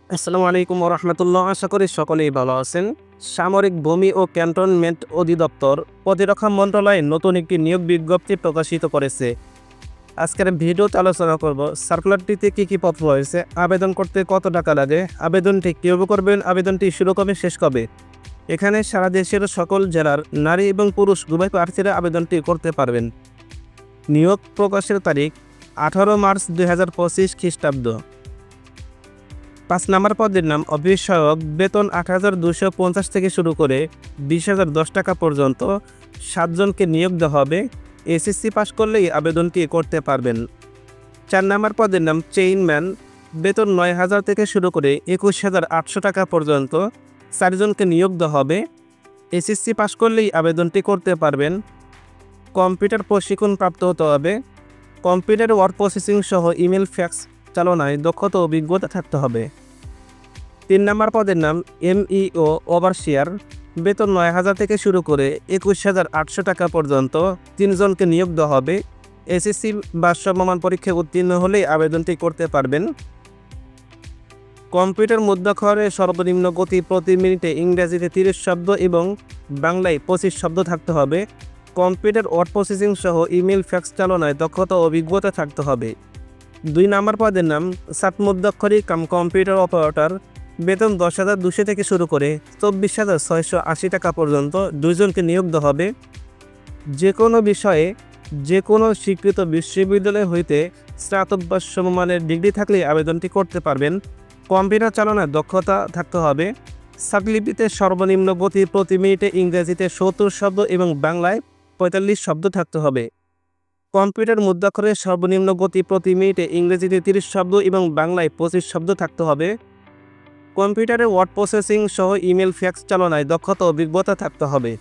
আসসালামু আলাইকুম ওয়া রাহমাতুল্লাহ। আশা করি সকলেই ভালো আছেন। সামরিক ভূমি ও ক্যান্টনমেন্ট অধিদপ্তর প্রতিরক্ষা মন্ত্রণালয় নতুন একটি নিয়োগ বিজ্ঞপ্তি প্রকাশিত করেছে। আজকের ভিডিওতে আলোচনা করব সার্কুলারটিতে কী কী পদ রয়েছে, আবেদন করতে কত টাকা লাগে, আবেদনটি কীভাবে করবেন, আবেদনটি শুরু কবে শেষ কবে। এখানে সারা দেশের সকল জেলার নারী এবং পুরুষ উভয় প্রার্থীরা আবেদনটি করতে পারবেন। নিয়োগ প্রকাশের তারিখ 18 মার্চ 2025 খ্রিস্টাব্দ। 5 নম্বর পদের নাম অফিস সহায়ক, বেতন 8,250 থেকে শুরু করে 20,010 টাকা পর্যন্ত 7 জনকে নিয়োগ দেওয়া হবে। এসএসসি পাস করলেই আবেদনটি করতে পারবেন। 4 নম্বর পদের নাম চেইনম্যান, বেতন 9,000 থেকে শুরু করে 21,800 টাকা পর্যন্ত 4 জনকে নিয়োগ দেওয়া হবে। এসএসসি পাস করলেই আবেদনটি করতে পারবেন। কম্পিউটার প্রশিক্ষণ প্রাপ্ত হতে হবে। কম্পিউটার ওয়ার্ড প্রসেসিং সহ ইমেল ফ্যাক্স চালনায় দক্ষতা ও অভিজ্ঞতা থাকতে হবে। 3 নম্বর পদের নাম এমইও ওভারসিয়ার, বেতন 9,000 থেকে শুরু করে 21,800 টাকা পর্যন্ত 3 জনকে নিয়োগ দেওয়া হবে। এসএসসি বা সমমান পরীক্ষায় উত্তীর্ণ হলেই আবেদনটি করতে পারবেন। কম্পিউটার মুদ্রাক্ষরে সর্বনিম্ন গতি প্রতি মিনিটে ইংরেজিতে 30 শব্দ এবং বাংলায় 25 শব্দ থাকতে হবে। কম্পিউটার ওয়ার্ড প্রসেসিং সহ ইমেল ফ্যাক্স চালনায় দক্ষতা ও অভিজ্ঞতা থাকতে হবে। 2 নম্বর পদের নাম সাত মুদ্রাক্ষরী কাম কম্পিউটার অপারেটর, বেতন 10,200 থেকে শুরু করে 24,680 টাকা পর্যন্ত 2 জনকে নিয়োগ দেওয়া হবে। যে কোনো বিষয়ে যে কোনো স্বীকৃত বিশ্ববিদ্যালয় হইতে স্নাতক বা সমমানের ডিগ্রি থাকলে আবেদনটি করতে পারবেন। কম্পিউটার চালনায় দক্ষতা থাকতে হবে। সার্কুলারটিতে সর্বনিম্ন গতি প্রতি মিনিটে ইংরেজিতে 70 শব্দ এবং বাংলায় 45 শব্দ থাকতে হবে। কম্পিউটার মুদ্রাক্ষরের সর্বনিম্ন গতি প্রতি মিনিটে ইংরেজিতে 30 শব্দ এবং বাংলায় 25 শব্দ থাকতে হবে। কম্পিউটারে ওয়ার্ড প্রসেসিং সহ ইমেল ফ্যাক্স চালনায় দক্ষতা ও অভিজ্ঞতা থাকতে হবে।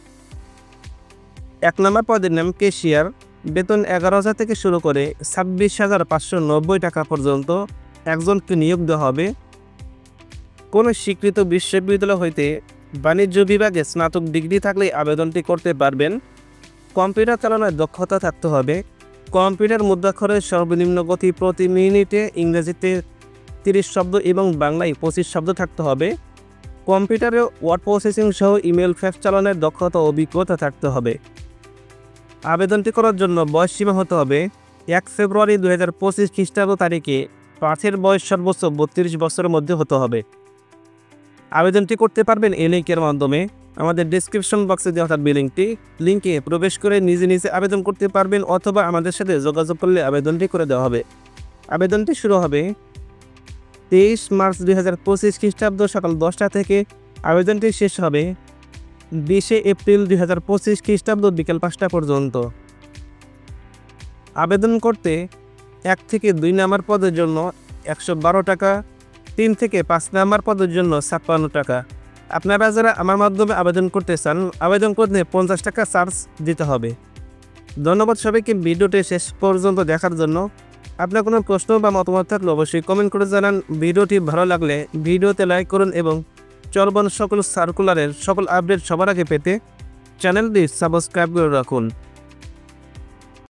1 নম্বর পদের নাম ক্যাশিয়ার, বেতন 11,000 থেকে শুরু করে 26,590 টাকা পর্যন্ত একজনকে নিয়োগ দেওয়া হবে। কোনো স্বীকৃত বিশ্ববিদ্যালয় হইতে বাণিজ্য বিভাগে স্নাতক ডিগ্রি থাকলে আবেদনটি করতে পারবেন। কম্পিউটার চালনায় দক্ষতা থাকতে হবে। কম্পিউটার মুদ্রাক্ষরের সর্বনিম্ন গতি প্রতি মিনিটে ইংরেজিতে 30 শব্দ এবং বাংলায় 25 শব্দ থাকতে হবে। কম্পিউটারে ওয়ার্ড প্রসেসিং সহ ইমেল ফ্যাক্স চালনায় দক্ষতা ও অভিজ্ঞতা থাকতে হবে। আবেদনটি করার জন্য বয়সসীমা হতে হবে 1 ফেব্রুয়ারি 2025 খ্রিস্টাব্দ তারিখে প্রার্থীর বয়স সর্বোচ্চ 32 বছরের মধ্যে হতে হবে। আবেদনটি করতে পারবেন এই লিঙ্কের মাধ্যমে। আমাদের ডেসক্রিপশন বক্সে দেওয়া থাকবে লিঙ্কে প্রবেশ করে নিজে নিজে আবেদন করতে পারবেন, অথবা আমাদের সাথে যোগাযোগ করলে আবেদনটি করে দেওয়া হবে। আবেদনটি শুরু হবে 23 মার্চ 2025 খ্রিস্টাব্দ সকাল 10টা থেকে। আবেদনটি শেষ হবে 20 এপ্রিল 2025 খ্রিস্টাব্দ বিকেল 5টা পর্যন্ত। আবেদন করতে 1 থেকে 2 নম্বর পদের জন্য 112 টাকা, 3 থেকে 5 নম্বর পদের জন্য 56 টাকা। আপনারা যারা আমার মাধ্যমে আবেদন করতে চান, আবেদন করতে 50 টাকা চার্জ দিতে হবে। ধন্যবাদ সবাইকে ভিডিওটি শেষ পর্যন্ত দেখার জন্য। আপনার কোনো প্রশ্ন বা মতামত থাকলে অবশ্যই কমেন্ট করে জানান। ভিডিওটি ভালো লাগলে ভিডিওতে লাইক করুন এবং চলমান সকল সার্কুলারের সকল আপডেট সবার আগে পেতে চ্যানেলটি সাবস্ক্রাইব করে রাখুন।